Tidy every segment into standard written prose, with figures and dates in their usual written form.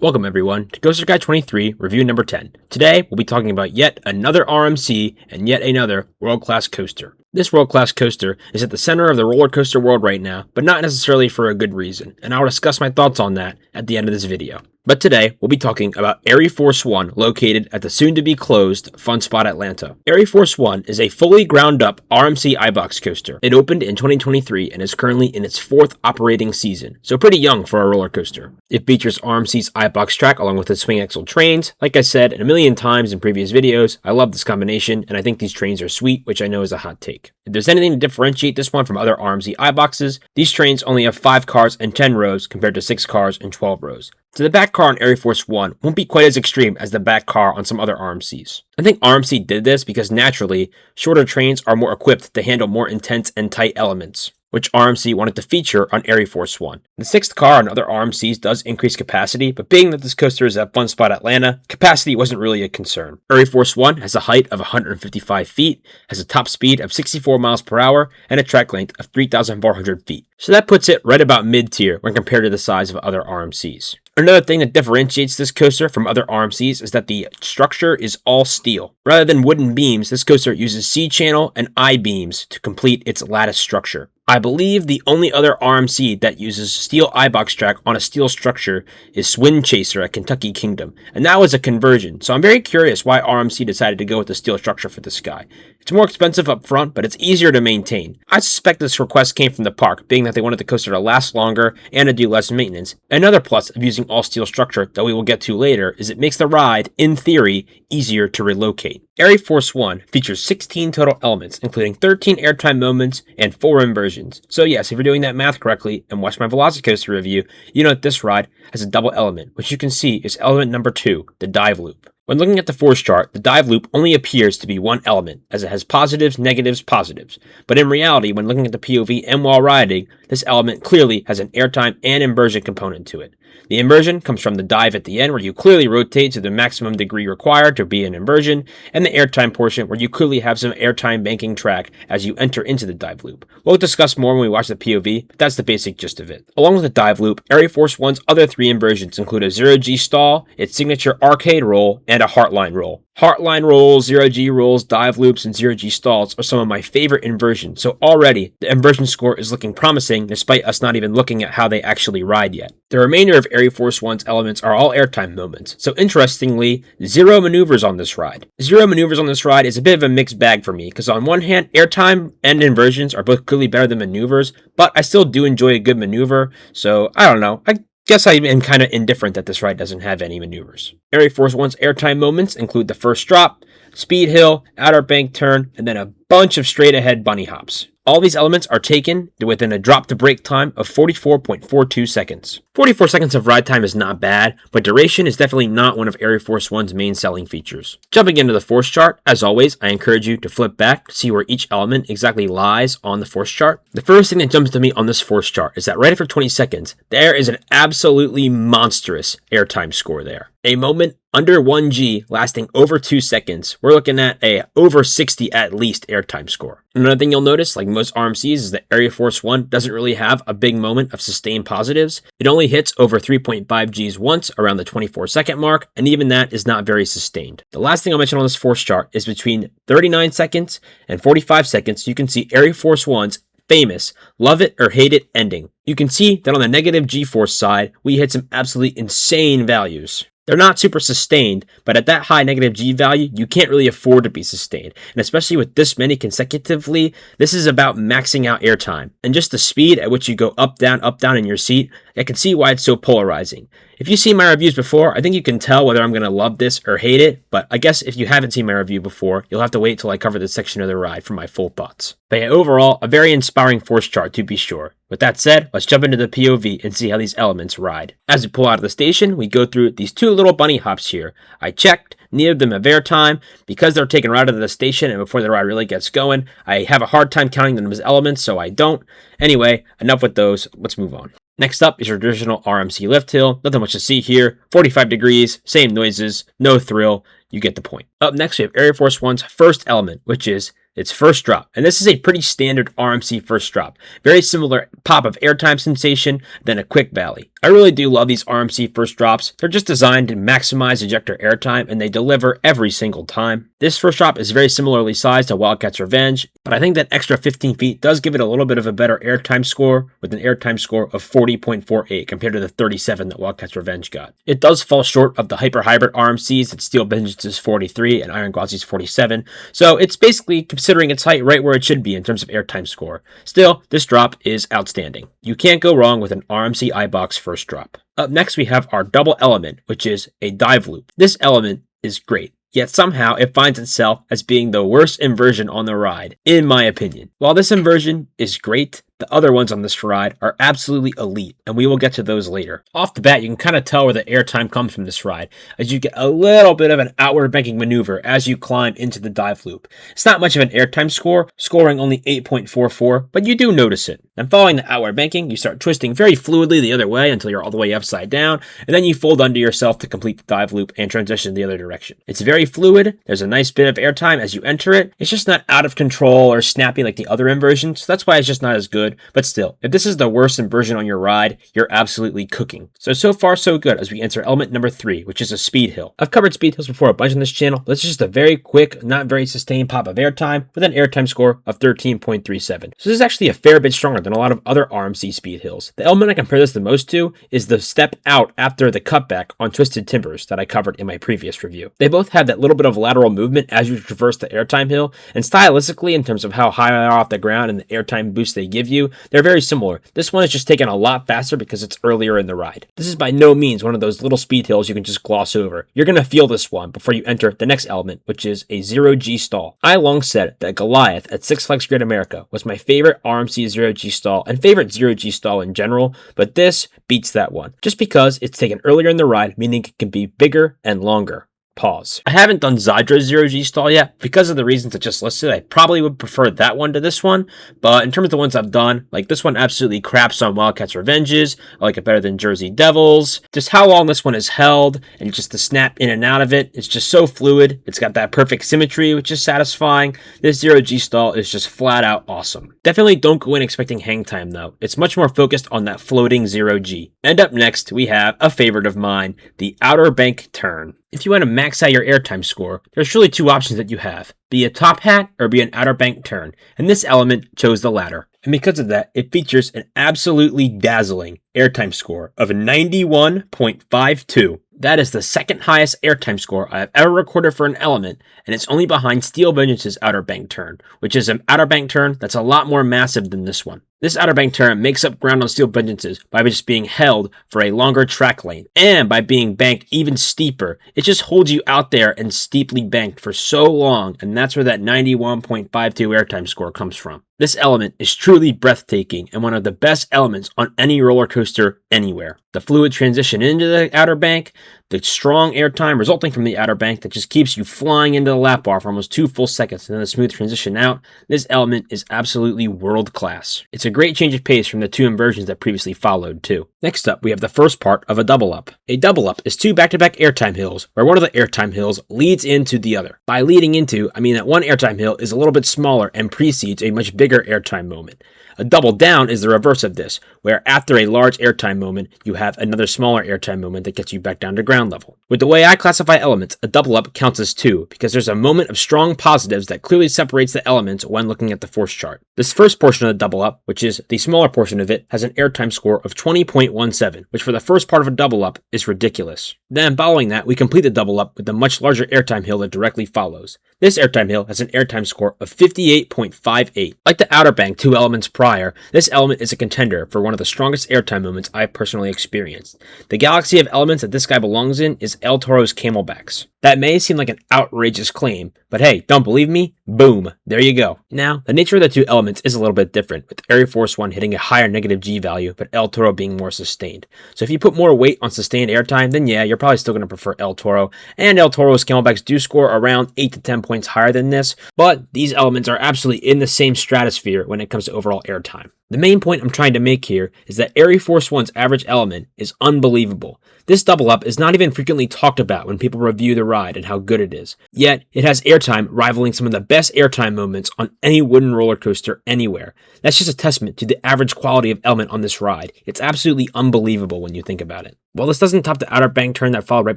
Welcome everyone to CoasterGuy23 review number 10. Today we'll be talking about yet another RMC and yet another world-class coaster. This world-class coaster is at the center of the roller coaster world right now, but not necessarily for a good reason, and I'll discuss my thoughts on that at the end of this video. But today, we'll be talking about ArieForce One, located at the soon-to-be-closed Fun Spot Atlanta. ArieForce One is a fully ground-up RMC iBox coaster. It opened in 2023 and is currently in its 4th operating season, so pretty young for a roller coaster. It features RMC's iBox track along with its swing axle trains. Like I said a million times in previous videos, I love this combination, and I think these trains are sweet, which I know is a hot take. If there's anything to differentiate this one from other RMC iBoxes, these trains only have 5 cars and 10 rows compared to 6 cars and 12 rows. So the back car on ArieForce One won't be quite as extreme as the back car on some other RMCs. I think RMC did this because naturally, shorter trains are more equipped to handle more intense and tight elements, which RMC wanted to feature on ArieForce One. The 6th car on other RMCs does increase capacity, but being that this coaster is at Fun Spot Atlanta, capacity wasn't really a concern. ArieForce One has a height of 155 feet, has a top speed of 64 miles per hour, and a track length of 3,400 feet. So that puts it right about mid-tier when compared to the size of other RMCs. Another thing that differentiates this coaster from other RMCs is that the structure is all steel. Rather than wooden beams, this coaster uses C-channel and I-beams to complete its lattice structure. I believe the only other RMC that uses steel iBox track on a steel structure is Swin Chaser at Kentucky Kingdom, and that was a conversion, so I'm very curious why RMC decided to go with the steel structure for this guy. It's more expensive up front, but it's easier to maintain. I suspect this request came from the park, being that they wanted the coaster to last longer and to do less maintenance. Another plus of using all steel structure that we will get to later is it makes the ride, in theory, easier to relocate. ArieForce One features 16 total elements, including 13 airtime moments and 4 inversions. So yes, if you're doing that math correctly and watch my Velocicoaster review, you know that this ride has a double element, which you can see is element number 2, the dive loop. When looking at the force chart, the dive loop only appears to be one element, as it has positives, negatives, positives. But in reality, when looking at the POV and while riding, this element clearly has an airtime and inversion component to it. The inversion comes from the dive at the end, where you clearly rotate to the maximum degree required to be an inversion, and the airtime portion, where you clearly have some airtime banking track as you enter into the dive loop. We'll discuss more when we watch the POV, but that's the basic gist of it. Along with the dive loop, ArieForce One's other 3 inversions include a 0G stall, its signature arcade roll, and a heartline roll. Heartline rolls, 0G rolls, dive loops, and 0G stalls are some of my favorite inversions, so already the inversion score is looking promising despite us not even looking at how they actually ride yet. The remainder of ArieForce One's elements are all airtime moments, so interestingly, 0 maneuvers on this ride. 0 maneuvers on this ride is a bit of a mixed bag for me, because on one hand, airtime and inversions are both clearly better than maneuvers, but I still do enjoy a good maneuver, so I don't know. I guess I am kind of indifferent that this ride doesn't have any maneuvers. ArieForce One's airtime moments include the first drop, speed hill, outer bank turn, and then a bunch of straight ahead bunny hops. All these elements are taken within a drop to brake time of 44.42 seconds. 44 seconds of ride time is not bad, but duration is definitely not one of ArieForce One's main selling features. Jumping into the force chart, as always, I encourage you to flip back to see where each element exactly lies on the force chart. The first thing that jumps to me on this force chart is that right after 20 seconds, there is an absolutely monstrous airtime score there. A moment under 1G lasting over 2 seconds, we're looking at a over 60 at least airtime score. Another thing you'll notice, like most RMCs, is that ArieForce One doesn't really have a big moment of sustained positives. It only hits over 3.5 Gs once around the 24-second mark, and even that is not very sustained. The last thing I'll mention on this force chart is between 39 seconds and 45 seconds, you can see ArieForce One's famous love it or hate it ending. You can see that on the negative G-force side, we hit some absolutely insane values. They're not super sustained, but at that high negative G value, you can't really afford to be sustained. And especially with this many consecutively, this is about maxing out airtime. And just the speed at which you go up, down in your seat, I can see why it's so polarizing. If you've seen my reviews before, I think you can tell whether I'm going to love this or hate it, but I guess if you haven't seen my review before, you'll have to wait till I cover this section of the ride for my full thoughts. But yeah, overall, a very inspiring force chart to be sure. With that said, let's jump into the POV and see how these elements ride. As we pull out of the station, we go through these 2 little bunny hops here. I checked, neither of them have airtime. Because they're taken right out of the station and before the ride really gets going, I have a hard time counting them as elements, so I don't. Anyway, enough with those, let's move on. Next up is your traditional RMC lift hill. Nothing much to see here. 45 degrees, same noises, no thrill. You get the point. Up next, we have ArieForce One's first element, which is its first drop. And this is a pretty standard RMC first drop. Very similar pop of airtime sensation, then a quick valley. I really do love these RMC first drops. They're just designed to maximize ejector airtime, and they deliver every single time. This first drop is very similarly sized to Wildcat's Revenge, but I think that extra 15 feet does give it a little bit of a better airtime score, with an airtime score of 40.48 compared to the 37 that Wildcat's Revenge got. It does fall short of the Hyper Hybrid RMCs that Steel Vengeance is 43 and Iron Gauzy's 47, so it's basically considering its height right where it should be in terms of airtime score. Still, this drop is outstanding. You can't go wrong with an RMC iBox first drop. Up next we have our double element, which is a dive loop. This element is great, yet somehow it finds itself as being the worst inversion on the ride, in my opinion. While this inversion is great, the other ones on this ride are absolutely elite, and we will get to those later. Off the bat, you can kind of tell where the airtime comes from this ride, as you get a little bit of an outward banking maneuver as you climb into the dive loop. It's not much of an airtime score, scoring only 8.44, but you do notice it. And following the outward banking, you start twisting very fluidly the other way until you're all the way upside down, and then you fold under yourself to complete the dive loop and transition the other direction. It's very fluid, there's a nice bit of airtime as you enter it. It's just not out of control or snappy like the other inversions, so that's why it's just not as good. But still, if this is the worst inversion on your ride, you're absolutely cooking. So far so good as we enter element number 3, which is a speed hill. I've covered speed hills before a bunch on this channel, but it's just a very quick, not very sustained pop of airtime with an airtime score of 13.37. So this is actually a fair bit stronger than a lot of other RMC speed hills. The element I compare this the most to is the step out after the cutback on Twisted Timbers that I covered in my previous review. They both have that little bit of lateral movement as you traverse the airtime hill, and stylistically in terms of how high they are off the ground and the airtime boost they give you, they're very similar. This one is just taken a lot faster because it's earlier in the ride. This is by no means one of those little speed hills you can just gloss over. You're going to feel this one before you enter the next element, which is a 0G stall. I long said that Goliath at Six Flags Great America was my favorite RMC 0G stall and favorite 0G stall in general, but this beats that one. Just because it's taken earlier in the ride, meaning it can be bigger and longer. Pause. I haven't done Zydra's 0G stall yet. Because of the reasons I just listed, I probably would prefer that one to this one. But in terms of the ones I've done, like this one absolutely craps on Wildcat's Revenges. I like it better than Jersey Devils. Just how long this one is held and just the snap in and out of it. It's just so fluid. It's got that perfect symmetry, which is satisfying. This 0G stall is just flat out awesome. Definitely don't go in expecting hang time though. It's much more focused on that floating 0G. And up next, we have a favorite of mine, the Outer Bank Turn. If you want to max out your airtime score, there's really two options that you have. Be a top hat or be an outer bank turn, and this element chose the latter. And because of that, it features an absolutely dazzling airtime score of 91.52. That is the second highest airtime score I have ever recorded for an element, and it's only behind Steel Vengeance's outer bank turn, which is an outer bank turn that's a lot more massive than this one. This outer bank turn makes up ground on Steel Vengeance's by just being held for a longer track lane, and by being banked even steeper. It just holds you out there and steeply banked for so long, and that's where that 91.52 airtime score comes from. This element is truly breathtaking and one of the best elements on any roller coaster anywhere. The fluid transition into the outer bank, the strong airtime resulting from the outer bank that just keeps you flying into the lap bar for almost 2 full seconds, and then the smooth transition out. This element is absolutely world class. It's a great change of pace from the 2 inversions that previously followed too. Next up, we have the first part of a double up. A double up is 2 back-to-back airtime hills, where one of the airtime hills leads into the other. By leading into, I mean that one airtime hill is a little bit smaller and precedes a much bigger airtime moment. A double down is the reverse of this, where after a large airtime moment, you have another smaller airtime moment that gets you back down to ground level. With the way I classify elements, a double up counts as 2, because there's a moment of strong positives that clearly separates the elements when looking at the force chart. This first portion of the double up, which is the smaller portion of it, has an airtime score of 20.17, which for the first part of a double up is ridiculous. Then following that, we complete the double up with the much larger airtime hill that directly follows. This airtime hill has an airtime score of 58.58. Like the outer bank 2 elements prior, this element is a contender for one of the strongest airtime moments I've personally experienced. The galaxy of elements that this guy belongs in is El Toro's Camelbacks. That may seem like an outrageous claim, but hey, don't believe me? Boom, there you go. Now, the nature of the 2 elements is a little bit different, with ArieForce One hitting a higher negative G value, but El Toro being more sustained. So if you put more weight on sustained airtime, then yeah, you're probably still going to prefer El Toro, and El Toro's Camelbacks do score around 8 to 10 points higher than this, but these elements are absolutely in the same stratosphere when it comes to overall airtime. The main point I'm trying to make here is that ArieForce One's average element is unbelievable. This double up is not even frequently talked about when people review the ride and how good it is. Yet, it has airtime rivaling some of the best airtime moments on any wooden roller coaster anywhere. That's just a testament to the average quality of element on this ride. It's absolutely unbelievable when you think about it. While this doesn't top the outer bank turn that followed right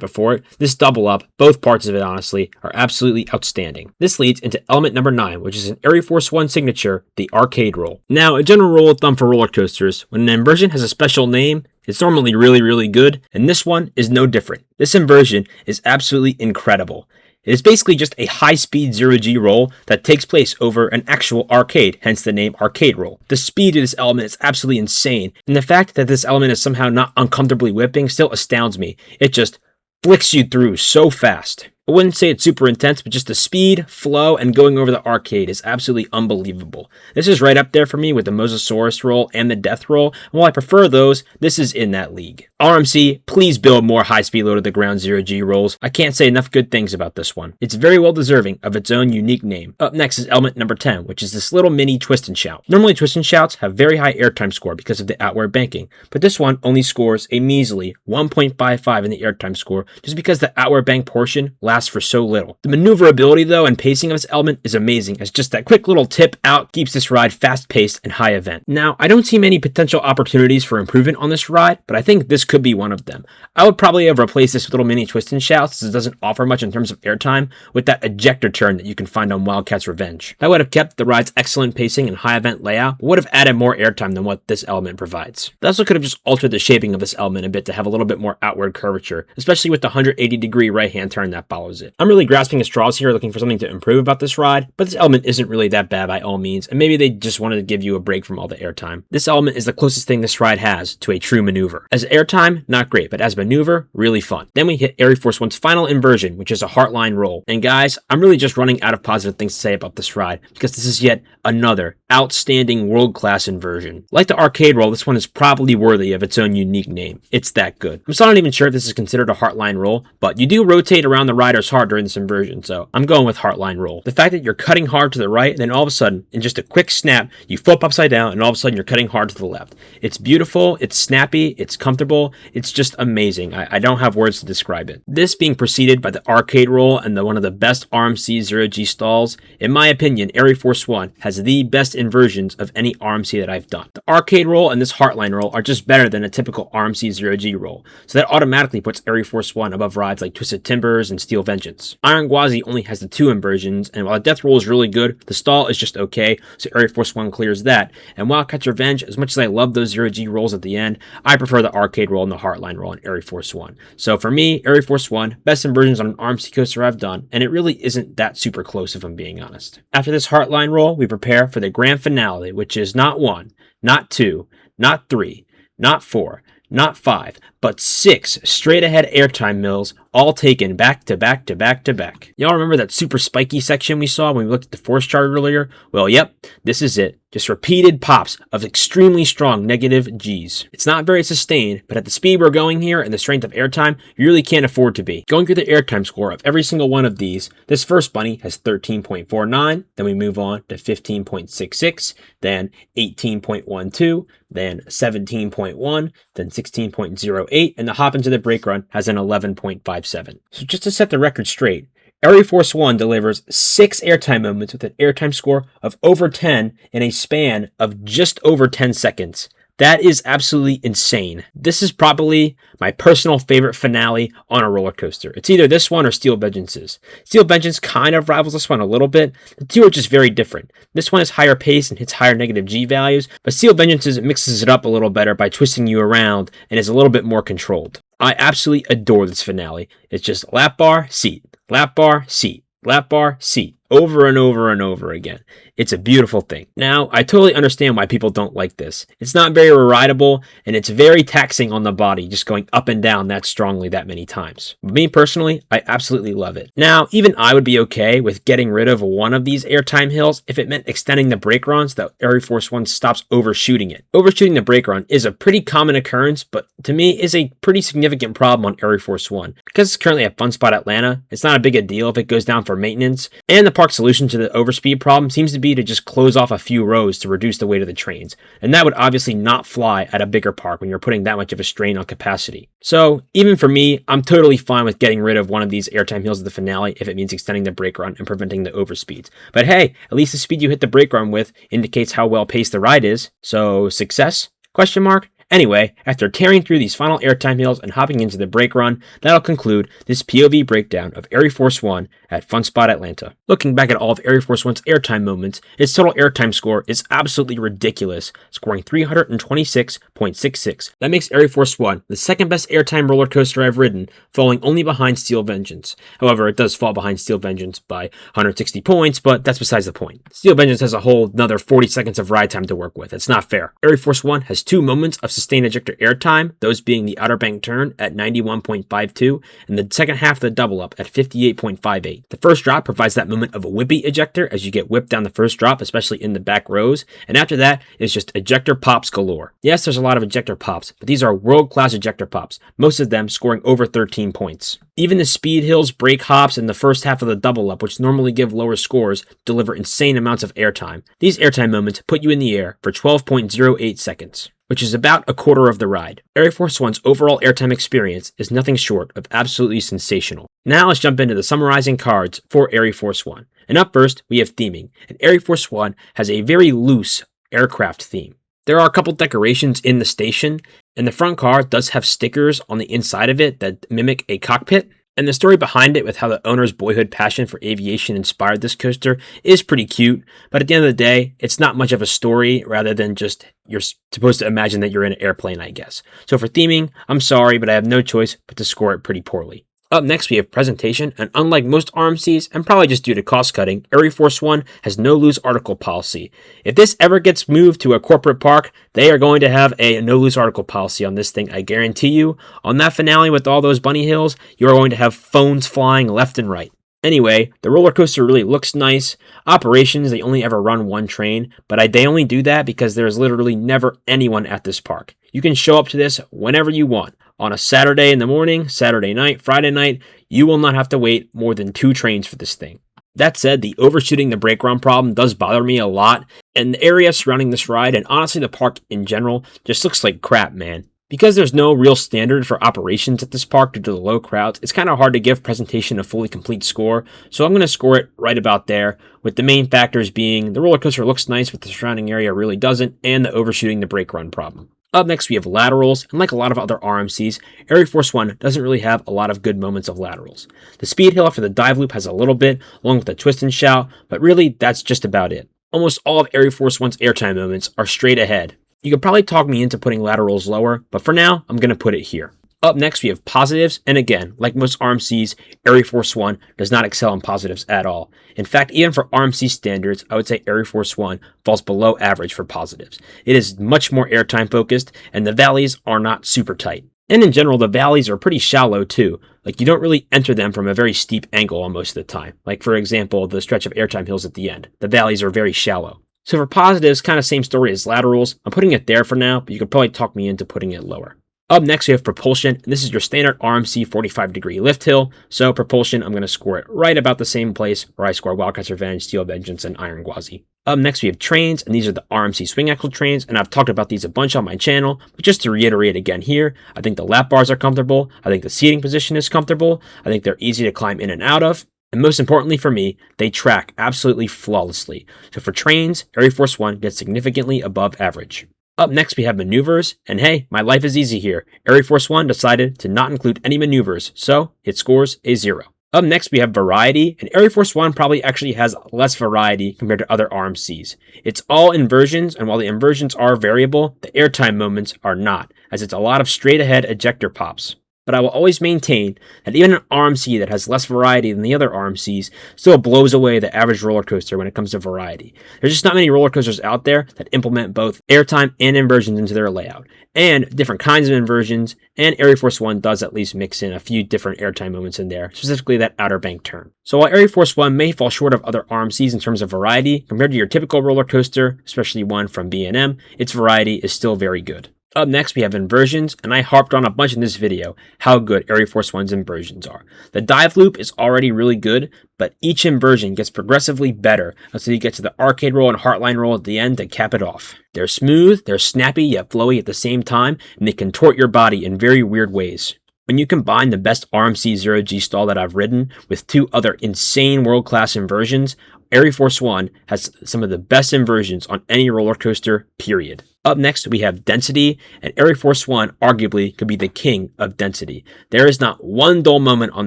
before it, this double up, both parts of it honestly, are absolutely outstanding. This leads into element number 9, which is an ArieForce One signature, the arcade roll. Now, a general rule of thumb for roller coasters, when an inversion has a special name, it's normally really good, and this one is no different. This inversion is absolutely incredible. It is basically just a high-speed 0G roll that takes place over an actual arcade, hence the name arcade roll. The speed of this element is absolutely insane, and the fact that this element is somehow not uncomfortably whipping still astounds me. It just flicks you through so fast. I wouldn't say it's super intense, but just the speed, flow, and going over the arcade is absolutely unbelievable. This is right up there for me with the Mosasaurus roll and the Death roll, and while I prefer those, this is in that league. RMC, please build more high-speed low-to-the-ground 0G rolls. I can't say enough good things about this one. It's very well deserving of its own unique name. Up next is element number 10, which is this little mini twist and shout. Normally twist and shouts have very high airtime score because of the outward banking, but this one only scores a measly 1.55 in the airtime score just because the outward bank portion lasts for so little. The maneuverability though and pacing of this element is amazing, as just that quick little tip out keeps this ride fast-paced and high event. Now, I don't see many potential opportunities for improvement on this ride, but I think this could be one of them. I would probably have replaced this little mini twist and shouts, as it doesn't offer much in terms of airtime, with that ejector turn that you can find on Wildcat's Revenge. That would have kept the ride's excellent pacing and high event layout, but would have added more airtime than what this element provides. They also could have just altered the shaping of this element a bit to have a little bit more outward curvature, especially with the 180-degree right-hand turn that follows it. I'm really grasping at straws here, looking for something to improve about this ride, but this element isn't really that bad by all means, and maybe they just wanted to give you a break from all the airtime. This element is the closest thing this ride has to a true maneuver. As airtime, not great, but as maneuver, really fun. Then we hit ArieForce One's final inversion, which is a heartline roll. And guys, I'm really just running out of positive things to say about this ride, because this is yet another outstanding world-class inversion. Like the arcade roll, this one is probably worthy of its own unique name. It's that good. I'm still not even sure if this is considered a heartline roll, but you do rotate around the rider's heart during this inversion, so I'm going with heartline roll. The fact that you're cutting hard to the right, and then all of a sudden, in just a quick snap, you flip upside down, and all of a sudden you're cutting hard to the left. It's beautiful, it's snappy, it's comfortable, it's just amazing. I don't have words to describe it. This being preceded by the arcade roll and one of the best RMC 0G stalls, in my opinion, ArieForce One has the best inversions of any RMC that I've done. The arcade roll and this heartline roll are just better than a typical RMC 0G roll, so that automatically puts ArieForce One above rides like Twisted Timbers and Steel Vengeance. Iron Gwazi only has the 2 inversions, and while the Death roll is really good, the stall is just okay, so ArieForce One clears that. And Wildcat's Revenge, as much as I love those 0G rolls at the end, I prefer the arcade roll and the heartline roll in ArieForce One. So for me, ArieForce One, best inversions on an RMC coaster I've done, and it really isn't that super close if I'm being honest. After this heartline roll, we prepare for the grand finale, which is not 1, not 2, not 3, not 4, not 5, but 6 straight ahead airtime mills, all taken back to back to back to back. Y'all remember that super spiky section we saw when we looked at the force chart earlier? Well, yep, this is it. Just repeated pops of extremely strong negative Gs. It's not very sustained, but at the speed we're going here and the strength of airtime, you really can't afford to be. Going through the airtime score of every single one of these, this first bunny has 13.49, then we move on to 15.66, then 18.12, then 17.1, then 16.08, and the hop into the brake run has an 11.57. So just to set the record straight, ArieForce One delivers 6 airtime moments with an airtime score of over 10 in a span of just over 10 seconds. That is absolutely insane. This is probably my personal favorite finale on a roller coaster. It's either this one or Steel Vengeance's. Steel Vengeance kind of rivals this one a little bit. The two are just very different. This one is higher pace and hits higher negative G values, but Steel Vengeance's mixes it up a little better by twisting you around and is a little bit more controlled. I absolutely adore this finale. It's just lap bar, seat, lap bar, seat, lap bar, seat, over and over and over again. It's a beautiful thing. Now, I totally understand why people don't like this. It's not very rideable, and it's very taxing on the body, just going up and down that strongly that many times. But me personally, I absolutely love it. Now, even I would be okay with getting rid of one of these airtime hills if it meant extending the brake run so that ArieForce One stops overshooting it. Overshooting the brake run is a pretty common occurrence, but to me is a pretty significant problem on ArieForce One. Because it's currently at Fun Spot Atlanta, it's not a big a deal if it goes down for maintenance, and the park's solution to the overspeed problem seems to be to just close off a few rows to reduce the weight of the trains, and that would obviously not fly at a bigger park when you're putting that much of a strain on capacity. So even for me, I'm totally fine with getting rid of one of these airtime hills at the finale if it means extending the brake run and preventing the overspeeds. But hey, at least the speed you hit the brake run with indicates how well paced the ride is. So success? Question mark? Anyway, after tearing through these final airtime hills and hopping into the brake run, that'll conclude this POV breakdown of ArieForce One at Fun Spot Atlanta. Looking back at all of ArieForce One's airtime moments, its total airtime score is absolutely ridiculous, scoring 326.66. That makes ArieForce One the second best airtime roller coaster I've ridden, falling only behind Steel Vengeance. However, it does fall behind Steel Vengeance by 160 points, but that's besides the point. Steel Vengeance has a whole another 40 seconds of ride time to work with. It's not fair. ArieForce One has 2 moments of sustained ejector airtime, those being the Outer Bank turn at 91.52 and the second half of the double up at 58.58. The first drop provides that moment of a whippy ejector as you get whipped down the first drop, especially in the back rows, and after that is just ejector pops galore. Yes, there's a lot of ejector pops, but these are world-class ejector pops, most of them scoring over 13 points. Even the speed hills, brake hops, and the first half of the double up, which normally give lower scores, deliver insane amounts of airtime. These airtime moments put you in the air for 12.08 seconds, which is about a quarter of the ride. ArieForce One's overall airtime experience is nothing short of absolutely sensational. Now let's jump into the summarizing cards for ArieForce One. And up first, we have theming, and ArieForce One has a very loose aircraft theme. There are a couple decorations in the station, and the front car does have stickers on the inside of it that mimic a cockpit. And the story behind it with how the owner's boyhood passion for aviation inspired this coaster is pretty cute, but at the end of the day, it's not much of a story rather than just you're supposed to imagine that you're in an airplane, I guess. So for theming, I'm sorry, but I have no choice but to score it pretty poorly. Up next, we have presentation, and unlike most RMCs, and probably just due to cost cutting, ArieForce One has no lose article policy. If this ever gets moved to a corporate park, they are going to have a no lose article policy on this thing, I guarantee you. On that finale with all those bunny hills, you are going to have phones flying left and right. Anyway, the roller coaster really looks nice. Operations, they only ever run one train, but they only do that because there is literally never anyone at this park. You can show up to this whenever you want. On a Saturday in the morning, Saturday night, Friday night, you will not have to wait more than 2 trains for this thing. That said, the overshooting the brake run problem does bother me a lot, and the area surrounding this ride, and honestly the park in general, just looks like crap, man. Because there's no real standard for operations at this park due to the low crowds, it's kind of hard to give presentation a fully complete score, so I'm going to score it right about there, with the main factors being the roller coaster looks nice but the surrounding area really doesn't, and the overshooting the brake run problem. Up next, we have laterals, and like a lot of other RMCs, ArieForce One doesn't really have a lot of good moments of laterals. The speed hill after the dive loop has a little bit, along with the twist and shout, but really, that's just about it. Almost all of ArieForce One's airtime moments are straight ahead. You could probably talk me into putting laterals lower, but for now, I'm going to put it here. Up next, we have positives, and again, like most RMCs, ArieForce One does not excel in positives at all. In fact, even for RMC standards, I would say ArieForce One falls below average for positives. It is much more airtime focused, and the valleys are not super tight. And in general, the valleys are pretty shallow too. Like, you don't really enter them from a very steep angle most of the time. Like, for example, the stretch of airtime hills at the end. The valleys are very shallow. So for positives, kind of same story as laterals. I'm putting it there for now, but you could probably talk me into putting it lower. Up next, we have propulsion, and this is your standard RMC 45-degree lift hill. So propulsion, I'm going to score it right about the same place where I score Wildcat's Revenge, Steel Vengeance, and Iron Gwazi. Up next, we have trains, and these are the RMC swing axle trains, and I've talked about these a bunch on my channel, but just to reiterate again here, I think the lap bars are comfortable, I think the seating position is comfortable, I think they're easy to climb in and out of, and most importantly for me, they track absolutely flawlessly. So for trains, ArieForce One gets significantly above average. Up next, we have maneuvers, and hey, my life is easy here. ArieForce One decided to not include any maneuvers, so it scores a 0. Up next, we have variety, and ArieForce One probably actually has less variety compared to other RMCs. It's all inversions, and while the inversions are variable, the airtime moments are not, as it's a lot of straight-ahead ejector pops. But I will always maintain that even an RMC that has less variety than the other RMCs still blows away the average roller coaster when it comes to variety. There's just not many roller coasters out there that implement both airtime and inversions into their layout, and different kinds of inversions, and ArieForce One does at least mix in a few different airtime moments in there, specifically that Outer Bank turn. So while ArieForce One may fall short of other RMCs in terms of variety, compared to your typical roller coaster, especially one from B&M, its variety is still very good. Up next, we have inversions, and I harped on a bunch in this video how good ArieForce One's inversions are. The dive loop is already really good, but each inversion gets progressively better until you get to the arcade roll and heartline roll at the end to cap it off. They're smooth, they're snappy yet flowy at the same time, and they contort your body in very weird ways. When you combine the best RMC 0G stall that I've ridden with two other insane world-class inversions, ArieForce One has some of the best inversions on any roller coaster, period. Up next, we have density, and ArieForce One arguably could be the king of density. There is not one dull moment on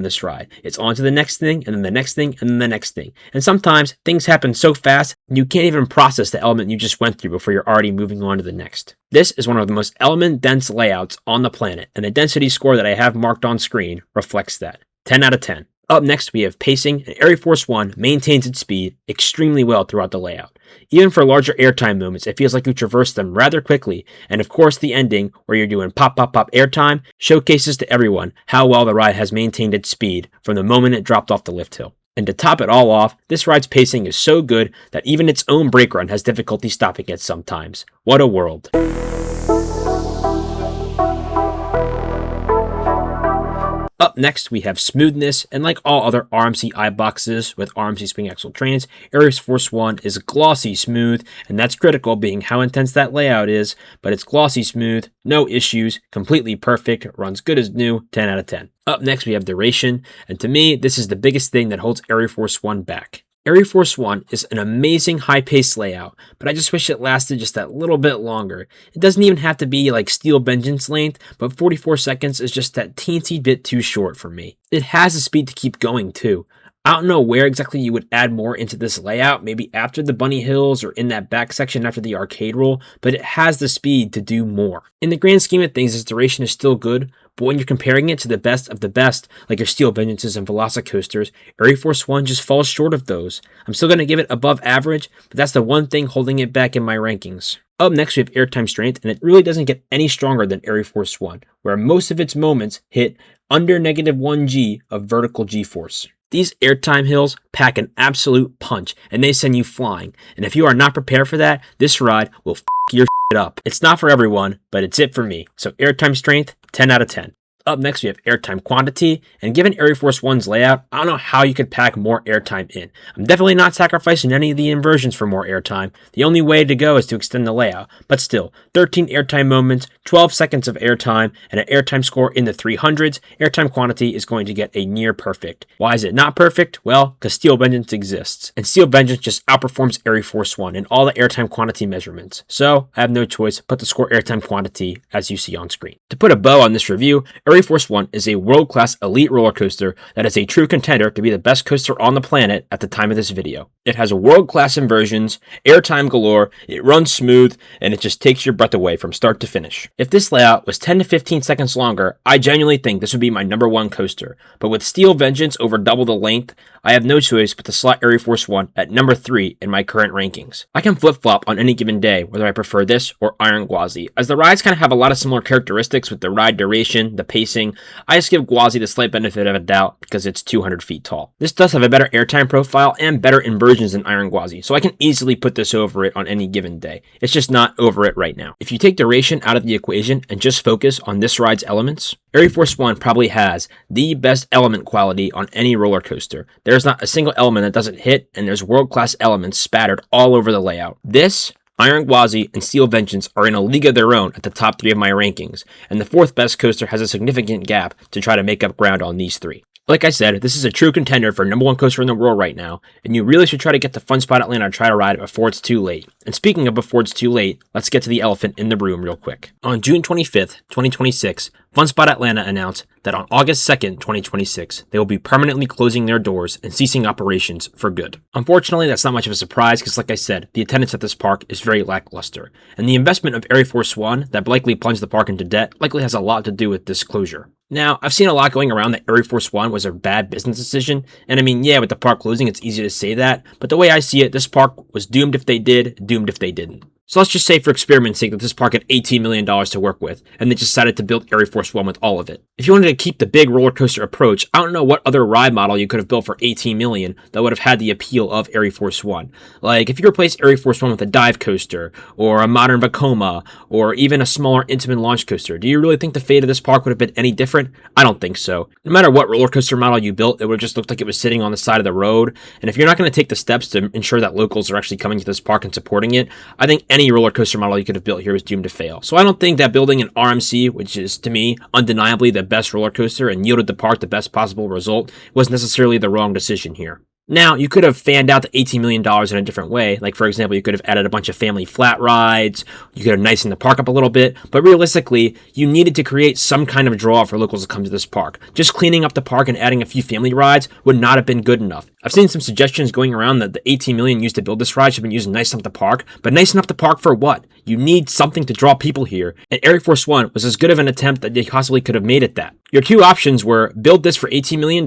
this ride. It's on to the next thing, and then the next thing, and then the next thing. And sometimes things happen so fast, you can't even process the element you just went through before you're already moving on to the next. This is one of the most element-dense layouts on the planet, and the density score that I have marked on screen reflects that. 10 out of 10. Up next, we have pacing, and ArieForce One maintains its speed extremely well throughout the layout. Even for larger airtime moments, it feels like you traverse them rather quickly, and of course the ending, where you're doing pop pop pop airtime, showcases to everyone how well the ride has maintained its speed from the moment it dropped off the lift hill. And to top it all off, this ride's pacing is so good that even its own brake run has difficulty stopping it sometimes. What a world. Up next, we have smoothness, and like all other RMC iBoxes with RMC swing axle trains, ArieForce One is glossy smooth, and that's critical being how intense that layout is, but it's glossy smooth, no issues, completely perfect, runs good as new, 10 out of 10. Up next, we have duration, and to me, this is the biggest thing that holds ArieForce One back. ArieForce One is an amazing high-paced layout, but I just wish it lasted just that little bit longer. It doesn't even have to be like Steel Vengeance length, but 44 seconds is just that teensy bit too short for me. It has the speed to keep going too. I don't know where exactly you would add more into this layout, maybe after the bunny hills or in that back section after the arcade roll, but it has the speed to do more. In the grand scheme of things, its duration is still good, but when you're comparing it to the best of the best, like your Steel Vengeances and Velocicoasters, ArieForce One just falls short of those. I'm still going to give it above average, but that's the one thing holding it back in my rankings. Up next, we have airtime strength, and it really doesn't get any stronger than ArieForce One, where most of its moments hit under -1G of vertical G-force. These airtime hills pack an absolute punch, and they send you flying. And if you are not prepared for that, this ride will f*** your shit up. It's not for everyone, but it's it for me. So airtime strength, 10 out of 10. Up next, we have airtime quantity, and given ArieForce One's layout, I don't know how you could pack more airtime in. I'm definitely not sacrificing any of the inversions for more airtime. The only way to go is to extend the layout, but still, 13 airtime moments, 12 seconds of airtime, and an airtime score in the 300s, airtime quantity is going to get a near perfect. Why is it not perfect? Well, because Steel Vengeance exists, and Steel Vengeance just outperforms ArieForce One in all the airtime quantity measurements. So, I have no choice but to score airtime quantity as you see on screen. To put a bow on this review, ArieForce One is a world-class elite roller coaster that is a true contender to be the best coaster on the planet at the time of this video. It has world-class inversions, airtime galore, it runs smooth, and it just takes your breath away from start to finish. If this layout was 10 to 15 seconds longer, I genuinely think this would be my #1 coaster. But with Steel Vengeance over double the length, I have no choice but to slot ArieForce One at #3 in my current rankings. I can flip-flop on any given day whether I prefer this or Iron Gwazi, as the rides kind of have a lot of similar characteristics with the ride duration, the pacing. I just give Gwazi the slight benefit of a doubt because it's 200 feet tall. This does have a better airtime profile and better inversions than Iron Gwazi, so I can easily put this over it on any given day. It's just not over it right now. If you take duration out of the equation and just focus on this ride's elements, ArieForce One probably has the best element quality on any roller coaster. There's not a single element that doesn't hit, and there's world-class elements spattered all over the layout. This, Iron Gwazi, and Steel Vengeance are in a league of their own at the top 3 of my rankings, and the 4th best coaster has a significant gap to try to make up ground on these 3. Like I said, this is a true contender for #1 coaster in the world right now, and you really should try to get to Fun Spot Atlanta and try to ride it before it's too late. And speaking of before it's too late, let's get to the elephant in the room real quick. On June 25th, 2026, Fun Spot Atlanta announced that on August 2nd, 2026, they will be permanently closing their doors and ceasing operations for good. Unfortunately, that's not much of a surprise because, like I said, the attendance at this park is very lackluster, and the investment of ArieForce One that likely plunged the park into debt likely has a lot to do with this closure. Now, I've seen a lot going around that ArieForce One was a bad business decision, and I mean, yeah, with the park closing, it's easy to say that, but the way I see it, this park was doomed if they did, doomed if they didn't. So let's just say for experiment's sake that this park had $18 million to work with, and they decided to build ArieForce One with all of it. If you wanted to keep the big roller coaster approach, I don't know what other ride model you could have built for $18 million that would have had the appeal of ArieForce One. Like, if you replace ArieForce One with a dive coaster, or a modern Vekoma, or even a smaller Intamin launch coaster, do you really think the fate of this park would have been any different? I don't think so. No matter what roller coaster model you built, it would have just looked like it was sitting on the side of the road, and if you're not going to take the steps to ensure that locals are actually coming to this park and supporting it, I think any roller coaster model you could have built here was doomed to fail. So I don't think that building an RMC, which is to me undeniably the best roller coaster and yielded the park the best possible result, was necessarily the wrong decision here. Now, you could have fanned out the $18 million in a different way. Like, for example, you could have added a bunch of family flat rides, you could have nicened the park up a little bit, but realistically, you needed to create some kind of draw for locals to come to this park. Just cleaning up the park and adding a few family rides would not have been good enough. I've seen some suggestions going around that the $18 million used to build this ride should have been used to nice up the park, but nice up the park for what? You need something to draw people here, and ArieForce One was as good of an attempt that they possibly could have made at that. Your two options were build this for $18 million,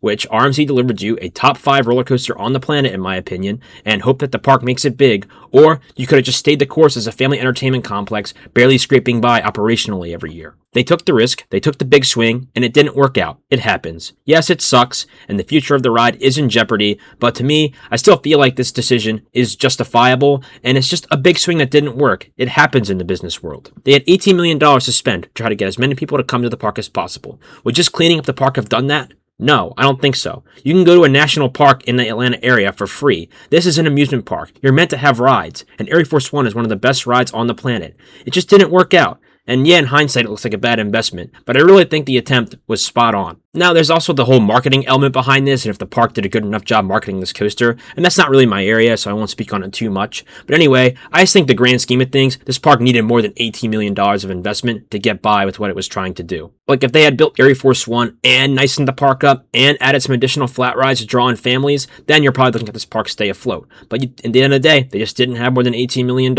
which RMC delivered you a top 5 roller coaster on the planet, in my opinion, and hope that the park makes it big, or you could have just stayed the course as a family entertainment complex, barely scraping by operationally every year. They took the risk, they took the big swing, and it didn't work out. It happens. Yes, it sucks, and the future of the ride is in jeopardy, but to me, I still feel like this decision is justifiable, and it's just a big swing that didn't work. It happens in the business world. They had $18 million to spend to try to get as many people to come to the park as possible. Would just cleaning up the park have done that? No, I don't think so. You can go to a national park in the Atlanta area for free. This is an amusement park. You're meant to have rides, and ArieForce One is one of the best rides on the planet. It just didn't work out. And yeah, in hindsight, it looks like a bad investment, but I really think the attempt was spot on. Now, there's also the whole marketing element behind this, and if the park did a good enough job marketing this coaster, and that's not really my area, so I won't speak on it too much. But anyway, I just think the grand scheme of things, this park needed more than $18 million of investment to get by with what it was trying to do. Like, if they had built ArieForce One and nicened the park up and added some additional flat rides to draw in families, then you're probably looking at this park stay afloat. But at the end of the day, they just didn't have more than $18 million,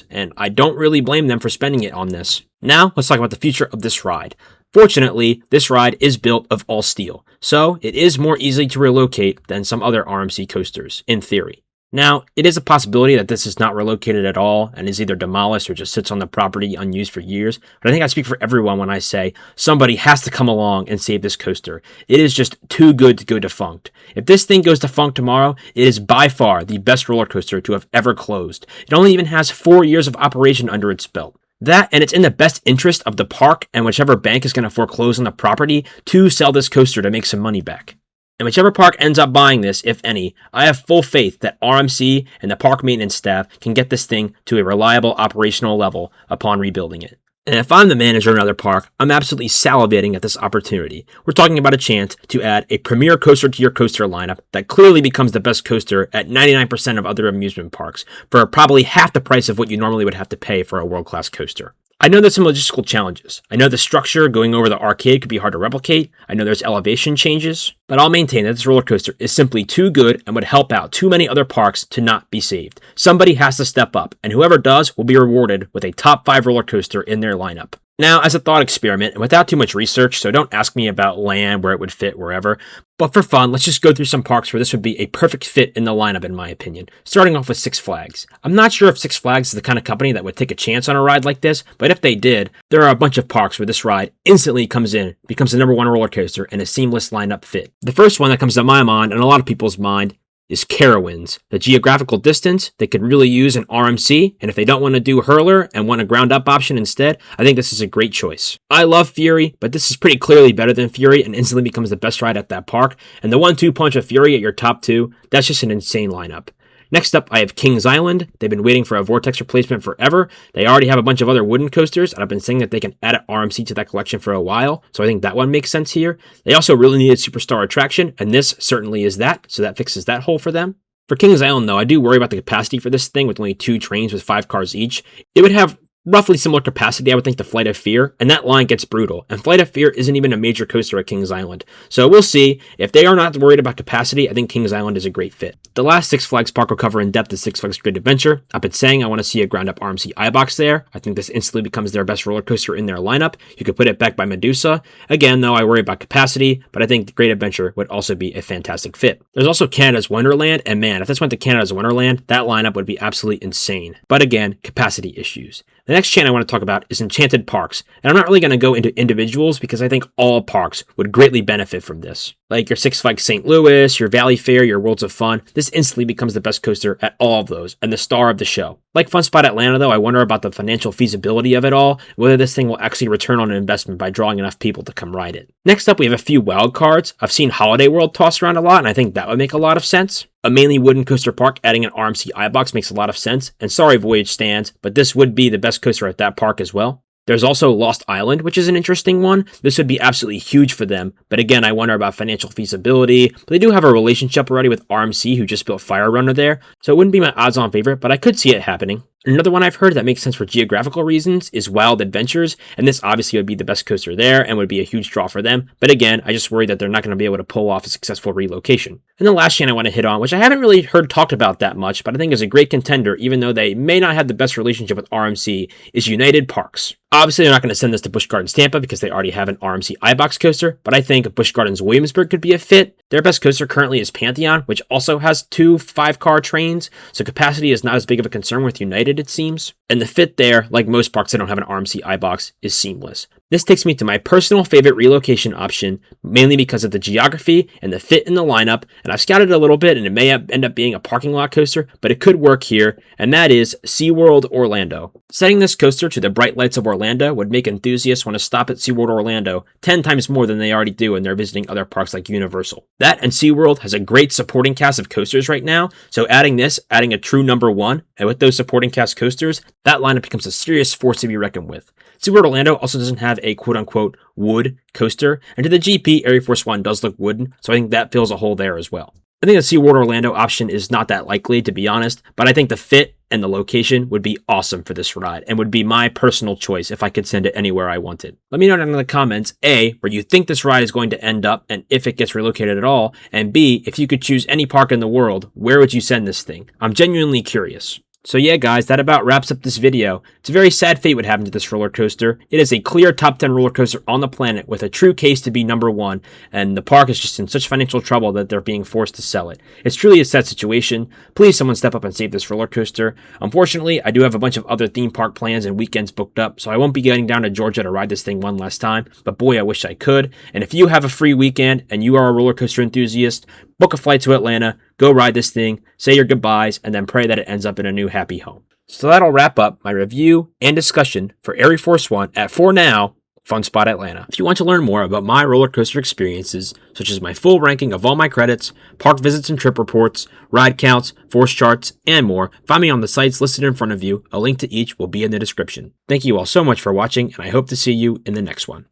and I don't really blame them for spending it on this. Now, let's talk about the future of this ride. Fortunately, this ride is built of all steel, so it is more easy to relocate than some other RMC coasters, in theory. Now, it is a possibility that this is not relocated at all and is either demolished or just sits on the property unused for years, but I think I speak for everyone when I say somebody has to come along and save this coaster. It is just too good to go defunct. If this thing goes defunct tomorrow, it is by far the best roller coaster to have ever closed. It only even has 4 years of operation under its belt. That, and it's in the best interest of the park and whichever bank is going to foreclose on the property to sell this coaster to make some money back. And whichever park ends up buying this, if any, I have full faith that RMC and the park maintenance staff can get this thing to a reliable operational level upon rebuilding it. And if I'm the manager of another park, I'm absolutely salivating at this opportunity. We're talking about a chance to add a premier coaster to your coaster lineup that clearly becomes the best coaster at 99% of other amusement parks for probably half the price of what you normally would have to pay for a world-class coaster. I know there's some logistical challenges. I know the structure going over the arcade could be hard to replicate. I know there's elevation changes, but I'll maintain that this roller coaster is simply too good and would help out too many other parks to not be saved. Somebody has to step up, and whoever does will be rewarded with a top 5 roller coaster in their lineup. Now, as a thought experiment, and without too much research, so don't ask me about land, where it would fit, wherever, but for fun, let's just go through some parks where this would be a perfect fit in the lineup, in my opinion. Starting off with Six Flags. I'm not sure if Six Flags is the kind of company that would take a chance on a ride like this, but if they did, there are a bunch of parks where this ride instantly comes in, becomes the #1 roller coaster, and a seamless lineup fit. The first one that comes to my mind, and a lot of people's mind, is Carowinds. The geographical distance, they could really use an RMC, and if they don't want to do Hurler and want a ground-up option instead, I think this is a great choice. I love Fury, but this is pretty clearly better than Fury and instantly becomes the best ride at that park, and the 1-2 punch of Fury at your top 2, that's just an insane lineup. Next up, I have Kings Island. They've been waiting for a Vortex replacement forever. They already have a bunch of other wooden coasters, and I've been saying that they can add an RMC to that collection for a while, so I think that one makes sense here. They also really needed Superstar Attraction, and this certainly is that, so that fixes that hole for them. For Kings Island, though, I do worry about the capacity for this thing with only 2 trains with 5 cars each. It would have roughly similar capacity, I would think, to Flight of Fear, and that line gets brutal. And Flight of Fear isn't even a major coaster at Kings Island. So we'll see. If they are not worried about capacity, I think Kings Island is a great fit. The last Six Flags park we'll cover in depth is Six Flags Great Adventure. I've been saying I want to see a ground-up RMC iBox there. I think this instantly becomes their best roller coaster in their lineup. You could put it back by Medusa. Again, though, I worry about capacity, but I think the Great Adventure would also be a fantastic fit. There's also Canada's Wonderland, and man, if this went to Canada's Wonderland, that lineup would be absolutely insane. But again, capacity issues. The next chain I want to talk about is Enchanted Parks, and I'm not really going to go into individuals because I think all parks would greatly benefit from this. Like your Six Flags St. Louis, your Valley Fair, your Worlds of Fun, this instantly becomes the best coaster at all of those and the star of the show. Like Fun Spot Atlanta though, I wonder about the financial feasibility of it all, whether this thing will actually return on an investment by drawing enough people to come ride it. Next up, we have a few wild cards. I've seen Holiday World tossed around a lot, and I think that would make a lot of sense. A mainly wooden coaster park adding an RMC iBox makes a lot of sense, and sorry Voyage stands, but this would be the best coaster at that park as well. There's also Lost Island, which is an interesting one. This would be absolutely huge for them, but again, I wonder about financial feasibility. But they do have a relationship already with RMC, who just built Fire Runner there, so it wouldn't be my odds-on favorite, but I could see it happening. Another one I've heard that makes sense for geographical reasons is Wild Adventures, and this obviously would be the best coaster there and would be a huge draw for them, but again, I just worry that they're not going to be able to pull off a successful relocation. And the last chain I want to hit on, which I haven't really heard talked about that much, but I think is a great contender even though they may not have the best relationship with RMC, is United Parks. Obviously, they're not going to send this to Busch Gardens Tampa because they already have an RMC iBox coaster, but I think Busch Gardens Williamsburg could be a fit. Their best coaster currently is Pantheon, which also has 2 5-car trains, so capacity is not as big of a concern with United, it seems. And the fit there, like most parks that don't have an RMC iBox, is seamless. This takes me to my personal favorite relocation option, mainly because of the geography and the fit in the lineup, and I've scouted it a little bit and it may end up being a parking lot coaster, but it could work here, and that is SeaWorld Orlando. Setting this coaster to the bright lights of Orlando would make enthusiasts want to stop at SeaWorld Orlando 10 times more than they already do when they're visiting other parks like Universal. That and SeaWorld has a great supporting cast of coasters right now, so adding a true number one, and with those supporting cast coasters, that lineup becomes a serious force to be reckoned with. SeaWorld Orlando also doesn't have a quote-unquote wood coaster, and to the GP, ArieForce One does look wooden, so I think that fills a hole there as well. I think the SeaWorld Orlando option is not that likely, to be honest, but I think the fit and the location would be awesome for this ride, and would be my personal choice if I could send it anywhere I wanted. Let me know down in the comments, A, where you think this ride is going to end up, and if it gets relocated at all, and B, if you could choose any park in the world, where would you send this thing? I'm genuinely curious. So yeah guys, that about wraps up this video. It's a very sad fate what happened to this roller coaster. It is a clear top 10 roller coaster on the planet with a true case to be number one, and the park is just in such financial trouble that they're being forced to sell it. It's truly a sad situation. Please someone step up and save this roller coaster. Unfortunately, I do have a bunch of other theme park plans and weekends booked up, so I won't be getting down to Georgia to ride this thing one last time, but boy, I wish I could. And if you have a free weekend and you are a roller coaster enthusiast, book a flight to Atlanta, go ride this thing, say your goodbyes, and then pray that it ends up in a new happy home. So that'll wrap up my review and discussion for ArieForce One at, for now, Fun Spot Atlanta. If you want to learn more about my roller coaster experiences, such as my full ranking of all my credits, park visits and trip reports, ride counts, force charts, and more, find me on the sites listed in front of you. A link to each will be in the description. Thank you all so much for watching, and I hope to see you in the next one.